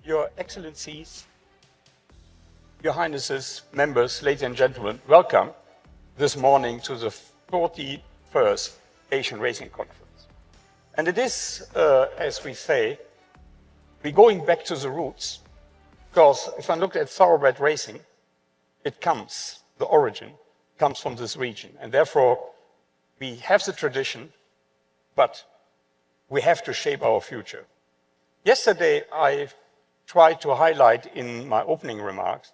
Your Excellencies, Your Highnesses, members, ladies and gentlemen, welcome this morning to the 41st Asian Racing Conference. And it is, as we say, we're going back to the roots, because if I look at thoroughbred racing, the origin comes from this region. And therefore, we have the tradition, but we have to shape our future. Yesterday, I tried to highlight in my opening remarks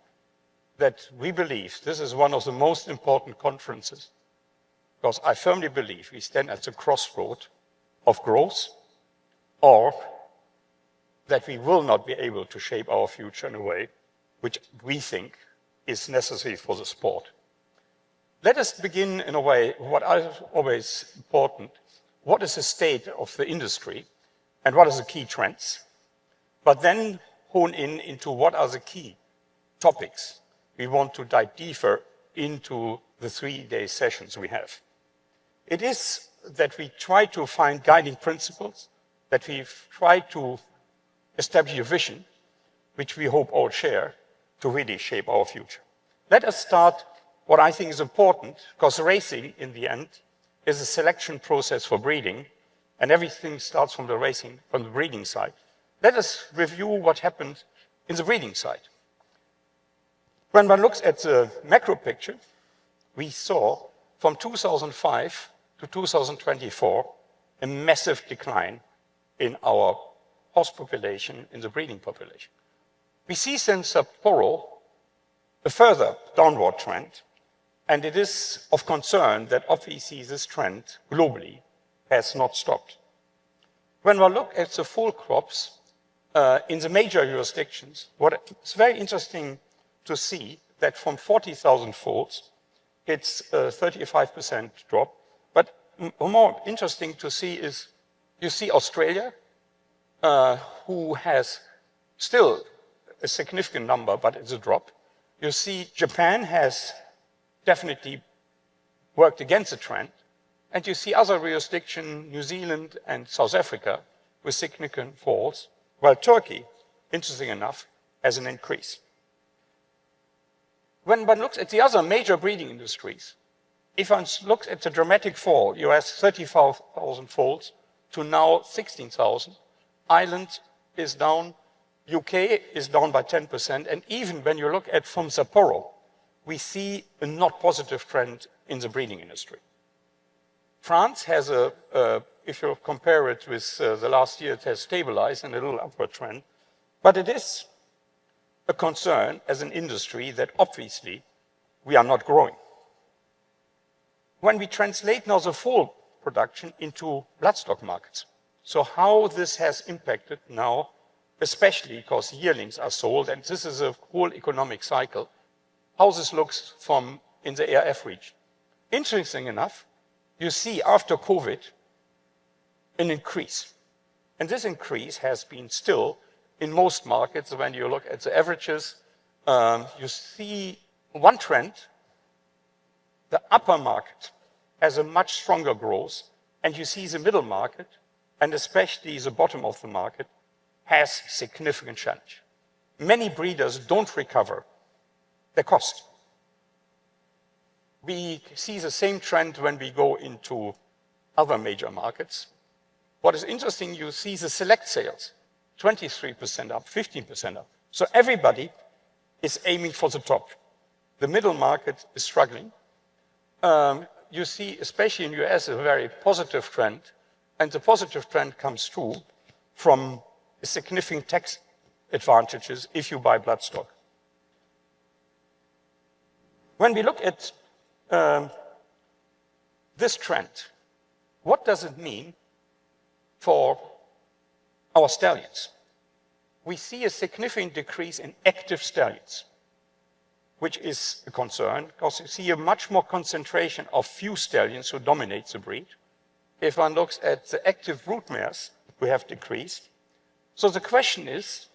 that we believe this is one of the most important conferences, because I firmly believe we stand at the crossroad of growth, or that we will not be able to shape our future in a way which we think is necessary for the sport. Let us begin in a way, what is always important, what is the state of the industry and what are the key trends, but then hone into what are the key topics we want to dive deeper into the 3-day sessions we have. It is that we try to find guiding principles, that we've tried to establish a vision, which we hope all share, to really shape our future. Let us start what I think is important, because racing, in the end, is a selection process for breeding, and everything starts from the breeding side. Let us review what happened in the breeding side. When one looks at the macro picture, we saw from 2005 to 2024 a massive decline in our horse population, in the breeding population. We see since Sapporo a further downward trend, and it is of concern that obviously this trend globally has not stopped. When we look at the foal crops in the major jurisdictions, what is very interesting to see that from 40,000 foals, it's a 35% drop. But more interesting to see is you see Australia, who has still a significant number, but it's a drop. You see Japan has definitely worked against the trend. And you see other jurisdictions, New Zealand and South Africa, with significant falls, while Turkey, interesting enough, has an increase. When one looks at the other major breeding industries, if one looks at the dramatic fall, US 35,000 foals to now 16,000, Ireland is down, UK is down by 10%, and even when you look at from Sapporo, we see a not positive trend in the breeding industry. France has if you compare it with the last year, it has stabilized and a little upward trend, but it is a concern as an industry that obviously we are not growing. When we translate now the foal production into bloodstock markets, so how this has impacted now, especially because yearlings are sold, and this is a whole economic cycle, how this looks from in the ARF region. Interesting enough, you see after COVID an increase. And this increase has been still in most markets. When you look at the averages, you see one trend. The upper market has a much stronger growth, and you see the middle market, and especially the bottom of the market, has significant challenge. Many breeders don't recover the cost. We see the same trend when we go into other major markets. What is interesting, you see the select sales, 23% up, 15% up. So everybody is aiming for the top. The middle market is struggling. You see, especially in the US, a very positive trend, and the positive trend comes too from significant tax advantages if you buy bloodstock. When we look at this trend, what does it mean for our stallions? We see a significant decrease in active stallions, which is a concern, because you see a much more concentration of few stallions who dominate the breed. If one looks at the active brood mares, we have decreased. So the question is,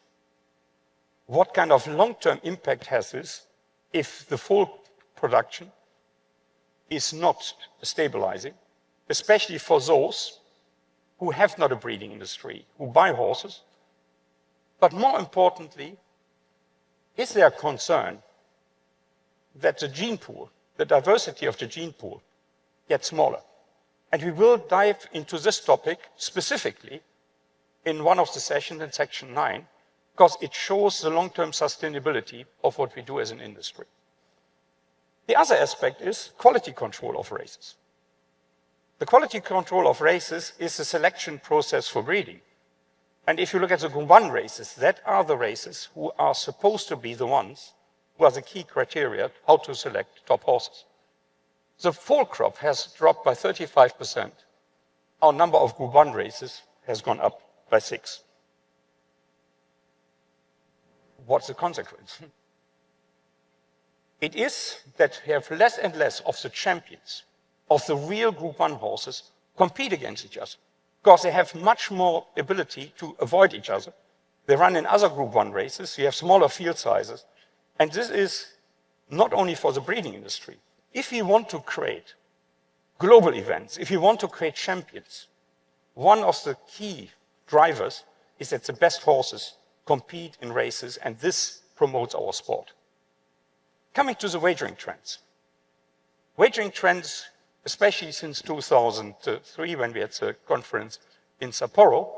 what kind of long-term impact has this if the foal production is not stabilizing, especially for those who have not a breeding industry, who buy horses, But more importantly, is there a concern that the gene pool, the diversity of the gene pool, gets smaller? And we will dive into this topic specifically in one of the sessions in section 9, because it shows the long-term sustainability of what we do as an industry. The other aspect is quality control of races. The quality control of races is a selection process for breeding. And if you look at the Group 1 races, that are the races who are supposed to be the ones who are the key criteria how to select top horses. The foal crop has dropped by 35%. Our number of Group 1 races has gone up by 6. What's the consequence? It is that we have less and less of the champions of the real Group 1 horses compete against each other, because they have much more ability to avoid each other. They run in other Group 1 races, you have smaller field sizes, and this is not only for the breeding industry. If we want to create global events, if we want to create champions, one of the key drivers is that the best horses compete in races, and this promotes our sport. Coming to the wagering trends. Wagering trends, especially since 2003, when we had the conference in Sapporo,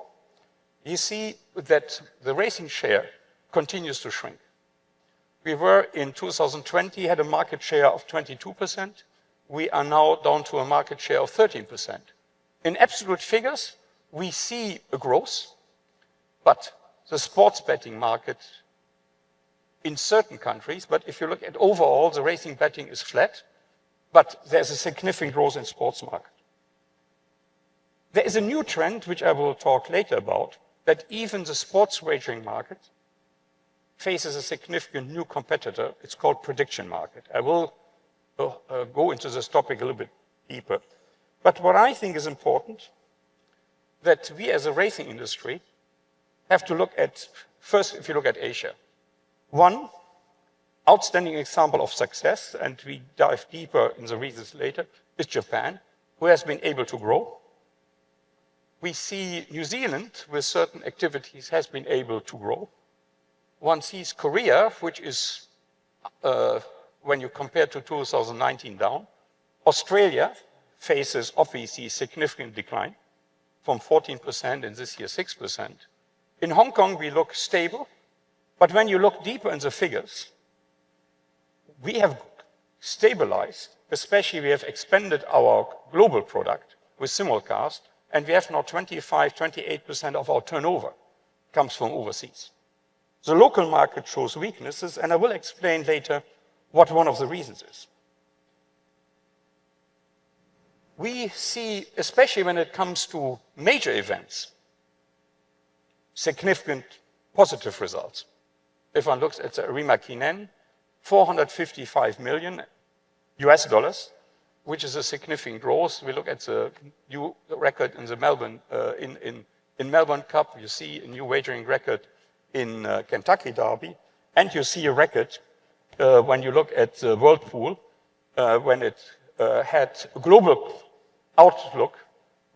you see that the racing share continues to shrink. We were in 2020, had a market share of 22%. We are now down to a market share of 13%. In absolute figures, we see a growth, but the sports betting market in certain countries, but if you look at overall, the racing betting is flat, but there's a significant growth in sports market. There is a new trend, which I will talk later about, that even the sports wagering market faces a significant new competitor. It's called prediction market. I will go into this topic a little bit deeper. But what I think is important, that we as a racing industry have to look at, first, if you look at Asia. One outstanding example of success, and we dive deeper in the reasons later, is Japan, who has been able to grow. We see New Zealand, with certain activities, has been able to grow. One sees Korea, which is, when you compare to 2019, down. Australia faces, obviously, significant decline, from 14% in this year, 6%. In Hong Kong, we look stable, but when you look deeper in the figures, we have stabilized, especially we have expanded our global product with simulcast, and we have now 25, 28% of our turnover comes from overseas. The local market shows weaknesses, and I will explain later what one of the reasons is. We see, especially when it comes to major events, significant positive results. If one looks at the Arima Kinen, $455 million US dollars, which is a significant growth. We look at the new record in the Melbourne, in Melbourne Cup, you see a new wagering record in Kentucky Derby, and you see a record when you look at the World Pool, when it had a global outlook,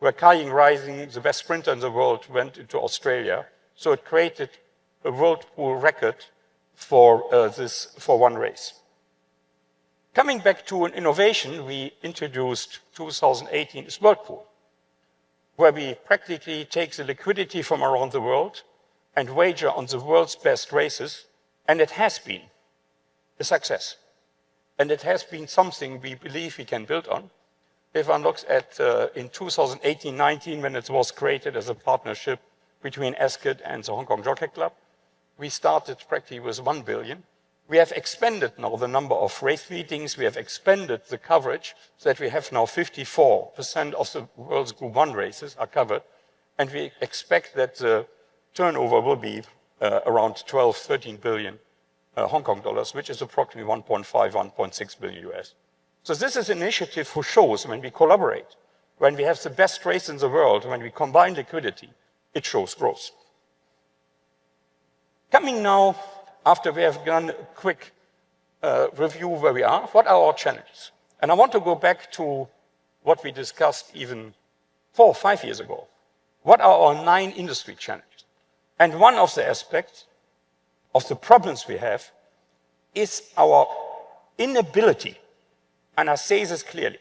where Kai Rising, the best sprinter in the world, went into Australia. So it created a World Pool record for one race. Coming back to an innovation, we introduced 2018 is World Pool, where we practically take the liquidity from around the world and wager on the world's best races, and it has been a success. And it has been something we believe we can build on. If one looks at in 2018-19, when it was created as a partnership between Ascot and the Hong Kong Jockey Club, we started practically with 1 billion. We have expanded now the number of race meetings. We have expanded the coverage so that we have now 54% of the world's Group 1 races are covered. And we expect that the turnover will be around 12, 13 billion Hong Kong dollars, which is approximately 1.5, 1.6 billion US. So this is an initiative who shows when we collaborate, when we have the best race in the world, when we combine liquidity, it shows growth. Coming now, after we have done a quick review where we are, what are our challenges? And I want to go back to what we discussed even 4 or 5 years ago. What are our 9 industry challenges? And one of the aspects of the problems we have is our inability, and I say this clearly,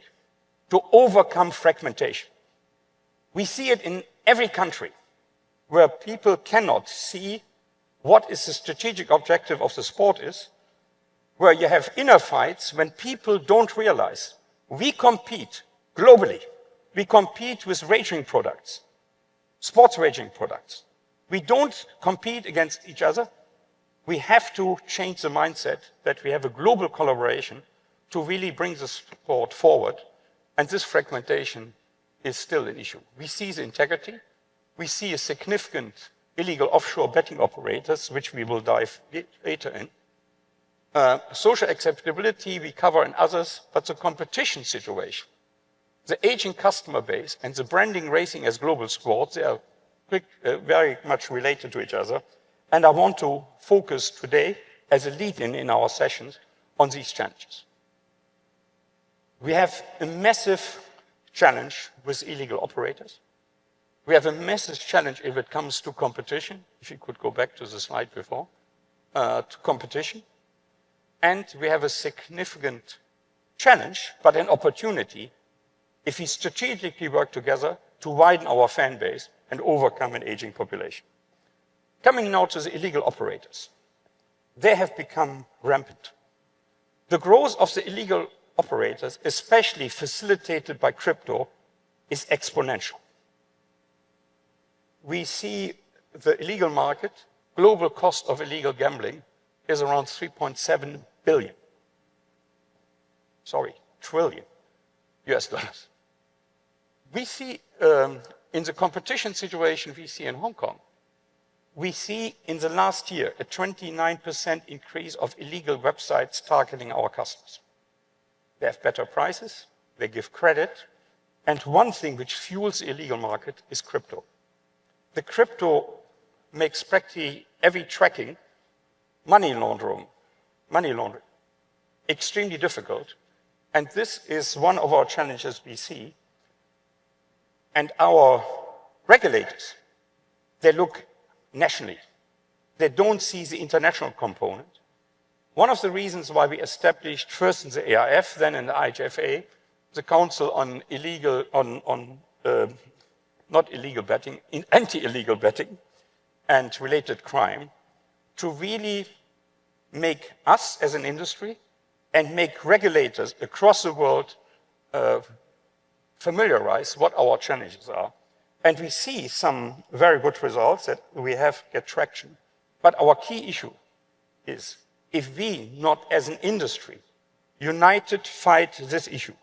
to overcome fragmentation. We see it in every country where people cannot see what is the strategic objective of the sport is, where you have inner fights when people don't realize we compete globally. We compete with racing products, sports racing products. We don't compete against each other. We have to change the mindset that we have a global collaboration to really bring the sport forward. And this fragmentation is still an issue. We see the integrity. We see a significant illegal offshore betting operators, which we will dive later in. Social acceptability we cover in others, but the competition situation, the aging customer base and the branding racing as global sports, they are very much related to each other. And I want to focus today as a lead-in in our sessions on these challenges. We have a massive challenge with illegal operators. We have a massive challenge if it comes to competition. If you could go back to the slide before, to competition. And we have a significant challenge, but an opportunity, if we strategically work together to widen our fan base and overcome an aging population. Coming now to the illegal operators. They have become rampant. The growth of the illegal operators, especially facilitated by crypto, is exponential. We see the illegal market, global cost of illegal gambling is around 3.7 billion. Sorry, trillion US dollars. We see in the competition situation we see in Hong Kong, we see in the last year a 29% increase of illegal websites targeting our customers. They have better prices, they give credit, and one thing which fuels the illegal market is crypto. The crypto makes practically every tracking, money laundering, extremely difficult. And this is one of our challenges we see. And our regulators, they look nationally. They don't see the international component. One of the reasons why we established first in the AIF, then in the IHFA, the Council on not illegal betting, in anti-illegal betting and related crime, to really make us as an industry and make regulators across the world familiarize what our challenges are. And we see some very good results that we have get traction. But our key issue is if we, not as an industry, united fight this issue,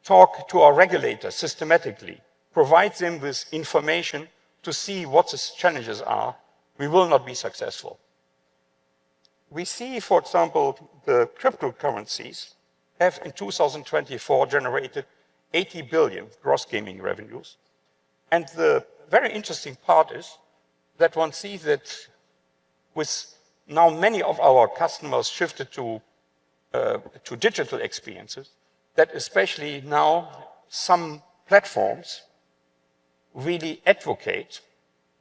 talk to our regulators systematically, provide them with information to see what the challenges are, we will not be successful. We see, for example, the cryptocurrencies have in 2024 generated 80 billion gross gaming revenues. And the very interesting part is that one sees that with now many of our customers shifted to digital experiences, that especially now some platforms really advocate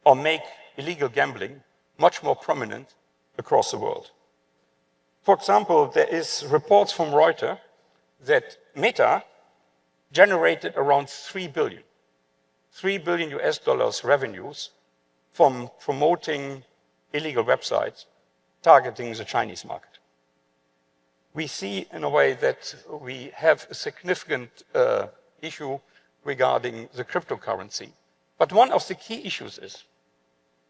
or make illegal gambling much more prominent across the world. For example, there is reports from Reuters that Meta generated around 3 billion US dollars revenues from promoting illegal websites targeting the Chinese market. We see in a way that we have a significant issue regarding the cryptocurrency. But one of the key issues is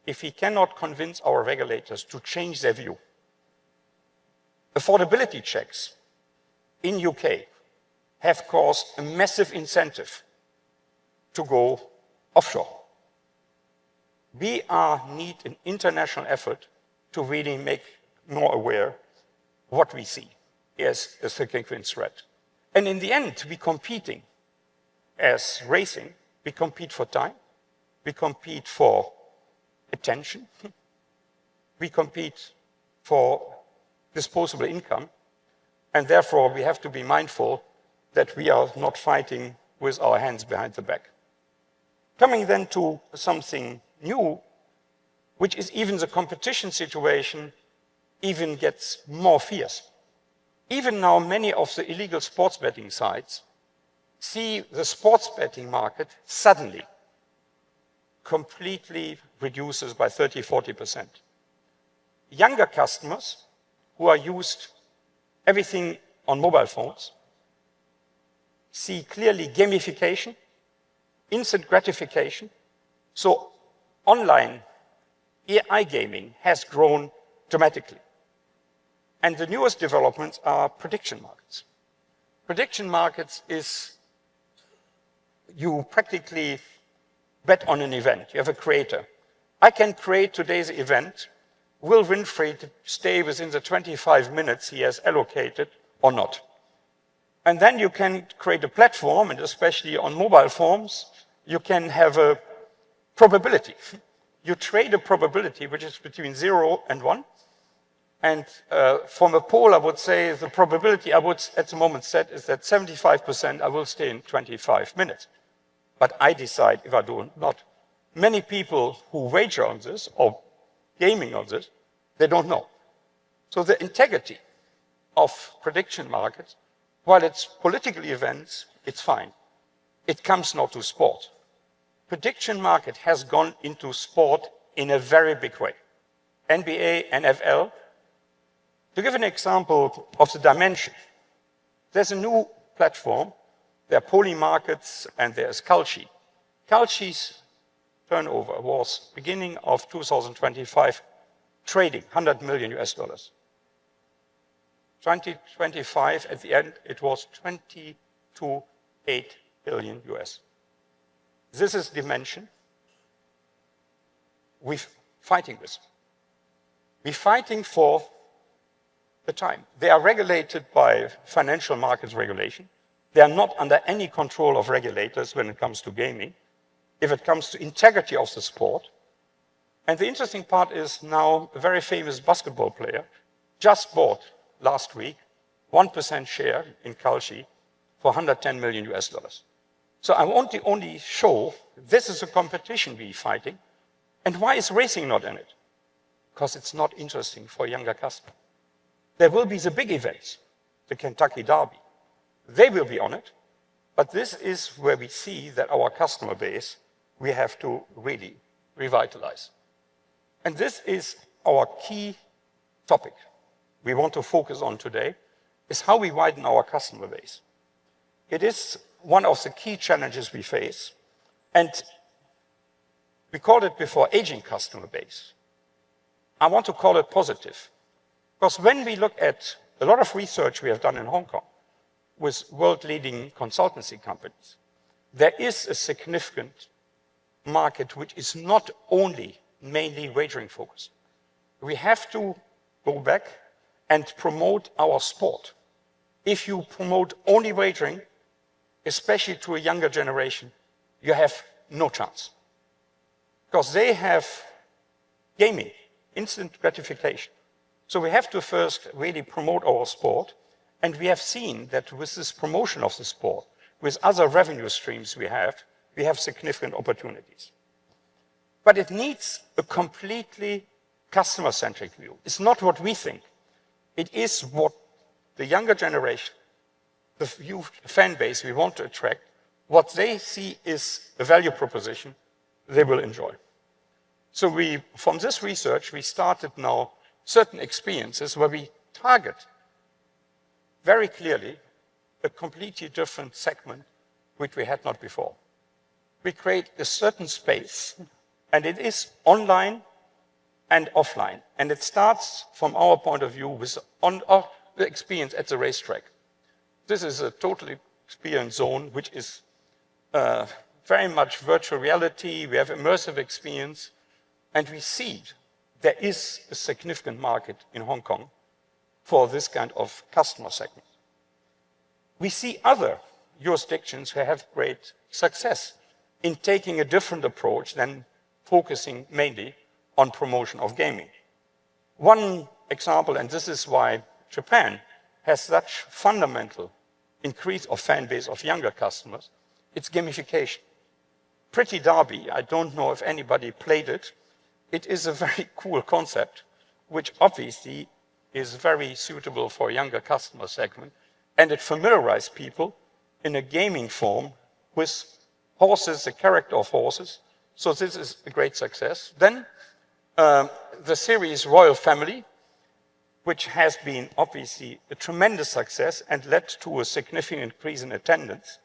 if we cannot convince our regulators to change their view. Affordability checks in UK have caused a massive incentive to go offshore. We need an international effort to really make more aware what we see as a significant threat. And in the end, we're competing as racing. We compete for time. We compete for attention. We compete for disposable income. And therefore, we have to be mindful that we are not fighting with our hands behind the back. Coming then to something new, which is even the competition situation even gets more fierce. Even now, many of the illegal sports betting sites see the sports betting market suddenly completely reduces by 30–40%. Younger customers who are used everything on mobile phones see clearly gamification, instant gratification. So online AI gaming has grown dramatically. And the newest developments are prediction markets. Prediction markets is you practically bet on an event. You have a creator. I can create today's event. Will Winfried stay within the 25 minutes he has allocated or not? And then you can create a platform, and especially on mobile phones, you can have a probability. You trade a probability which is between 0 and 1. And from a poll, I would say the probability I would at the moment set is that 75% I will stay in 25 minutes. But I decide if I do or not. Many people who wager on this or gaming on this, they don't know. So the integrity of prediction markets, while it's political events, it's fine. It comes now to sport. Prediction market has gone into sport in a very big way. NBA, NFL. To give an example of the dimension, there's a new platform. There are poly markets and there's Kalshi. Kalshi's turnover was beginning of 2025 trading $100 million US. 2025 at the end it was 22.8 billion US. This is dimension we're fighting with. We're fighting for the time. They are regulated by financial markets regulation. They are not under any control of regulators when it comes to gaming. If it comes to integrity of the sport. And the interesting part is now a very famous basketball player just bought last week 1% share in Kalshi for $110 million US. So I want to only show this is a competition we're fighting. And why is racing not in it? Because it's not interesting for younger customers. There will be the big events, the Kentucky Derby. They will be on it, but this is where we see that our customer base, we have to really revitalize. And this is our key topic we want to focus on today, is how we widen our customer base. It is one of the key challenges we face, and we called it before aging customer base. I want to call it positive. Because when we look at a lot of research we have done in Hong Kong with world-leading consultancy companies, there is a significant market which is not only mainly wagering focused. We have to go back and promote our sport. If you promote only wagering, especially to a younger generation, you have no chance. Because they have gaming, instant gratification. So we have to first really promote our sport, and we have seen that with this promotion of the sport, with other revenue streams we have significant opportunities. But it needs a completely customer-centric view. It's not what we think. It is what the younger generation, the youth fan base we want to attract, what they see is a value proposition they will enjoy. So from this research, we started now certain experiences where we target very clearly a completely different segment which we had not before. We create a certain space, and it is online and offline. And it starts, from our point of view, with the experience at the racetrack. This is a total experience zone, which is very much virtual reality. We have immersive experience, and we see there is a significant market in Hong Kong for this kind of customer segment. We see other jurisdictions who have great success in taking a different approach than focusing mainly on promotion of gaming. One example, and this is why Japan has such fundamental increase of fan base of younger customers, it's gamification. Pretty Derby, I don't know if anybody played it. it is a very cool concept, which obviously is very suitable for a younger customer segment, and it familiarizes people in a gaming form with horses, the character of horses. So this is a great success. Then the series Royal Family, which has been obviously a tremendous success and led to a significant increase in attendance,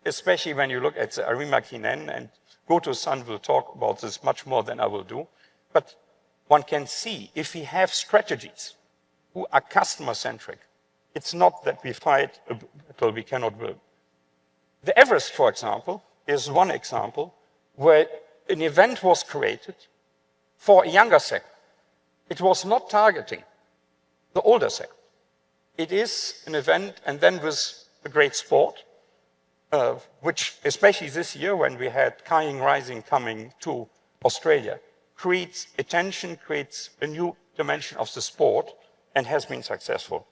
especially when you look at the Arima Kinen, and Goto-san will talk about this much more than I will do. But one can see if we have strategies who are customer-centric, it's not that we fight a battle we cannot win. The Everest, for example, is one example where an event was created for a younger segment. It was not targeting the older segment. It is an event, and then with a great sport, which especially this year when we had Kayak Rising coming to Australia, creates attention, creates a new dimension of the sport, and has been successful.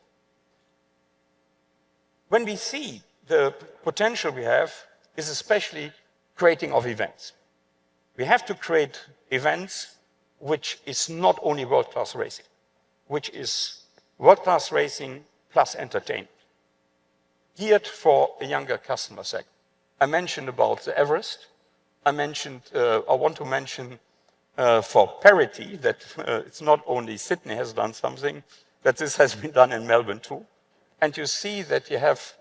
When we see the potential we have is especially creating of events. We have to create events which is not only world-class racing, which is world-class racing plus entertainment, geared for a younger customer segment. I mentioned about the Everest. I want to mention for parity that it's not only Sydney has done something, that this has been done in Melbourne too. And you see that you have,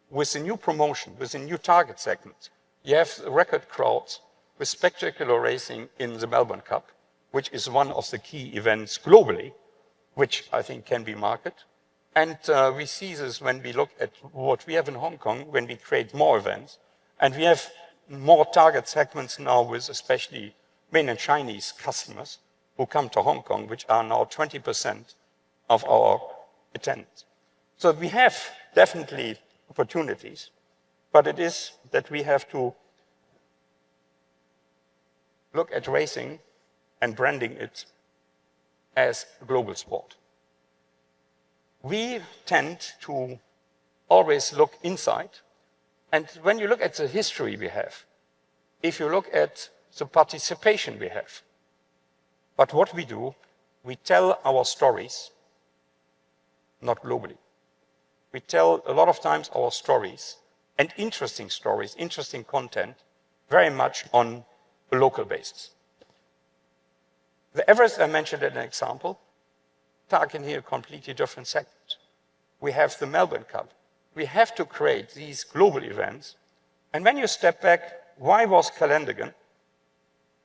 with a new promotion, with a new target segment, you have record crowds with spectacular racing in the Melbourne Cup, which is one of the key events globally, which I think can be marketed. And we see this when we look at what we have in Hong Kong, when we create more events. And we have more target segments now with especially mainland Chinese customers who come to Hong Kong, which are now 20% of our attendance. So we have definitely opportunities, but it is that we have to look at racing and branding it as a global sport. We tend to always look inside, and when you look at the history we have, if you look at the participation we have, but what we do, we tell our stories, not globally. We tell a lot of times our stories, and interesting stories, interesting content, very much on a local basis. The Everest, I mentioned as an example, targeting here a completely different segment. We have the Melbourne Cup. We have to create these global events. And when you step back, why was Calendagan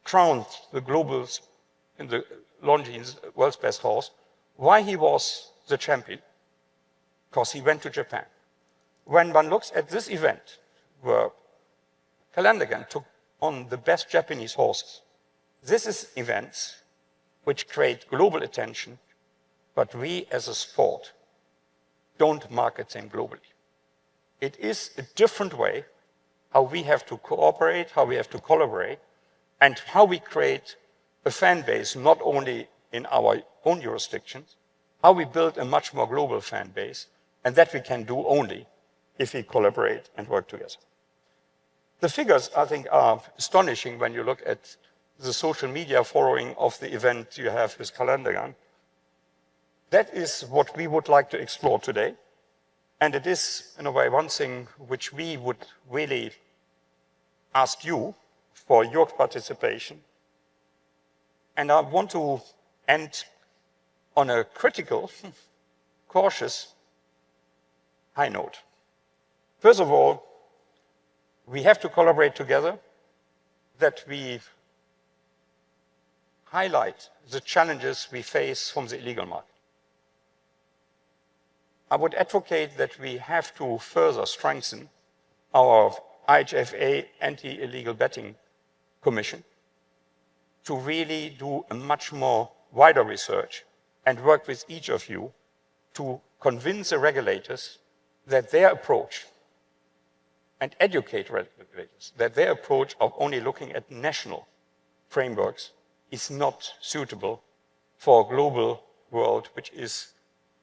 crowned the globals in the Longines world's best horse? Why he was the champion? Because he went to Japan. When one looks at this event, where Calendagan took on the best Japanese horses, this is events which create global attention, but we as a sport don't market them globally. It is a different way how we have to cooperate, how we have to collaborate, and how we create a fan base not only in our own jurisdictions, how we build a much more global fan base, and that we can do only if we collaborate and work together. The figures, I think, are astonishing when you look at the social media following of the event you have with Calendagan. That is what we would like to explore today. And it is, in a way, one thing which we would really ask you for your participation. And I want to end on a critical, cautious high note. First of all, we have to collaborate together, that we highlight the challenges we face from the illegal market. I would advocate that we have to further strengthen our IHFA Anti-Illegal Betting Commission to really do a much more wider research and work with each of you to convince the regulators that their approach, and educate regulators, that their approach of only looking at national frameworks is not suitable for a global world which is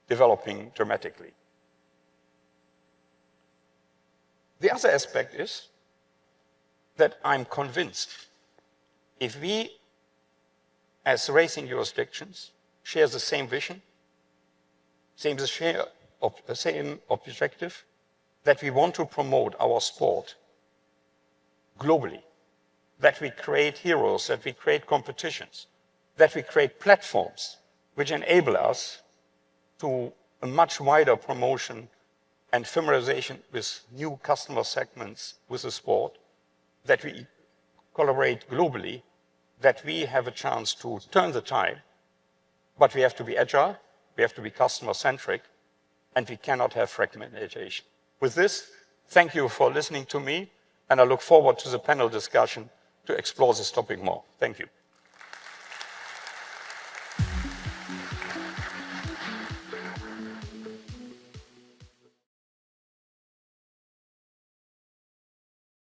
developing dramatically. The other aspect is that I'm convinced if we as racing jurisdictions share the same vision, same objective, that we want to promote our sport globally, that we create heroes, that we create competitions, that we create platforms which enable us to a much wider promotion and familiarization with new customer segments with the sport, that we collaborate globally, that we have a chance to turn the tide, but we have to be agile, we have to be customer-centric, and we cannot have fragmentation. With this, thank you for listening to me, and I look forward to the panel discussion to explore this topic more. Thank you.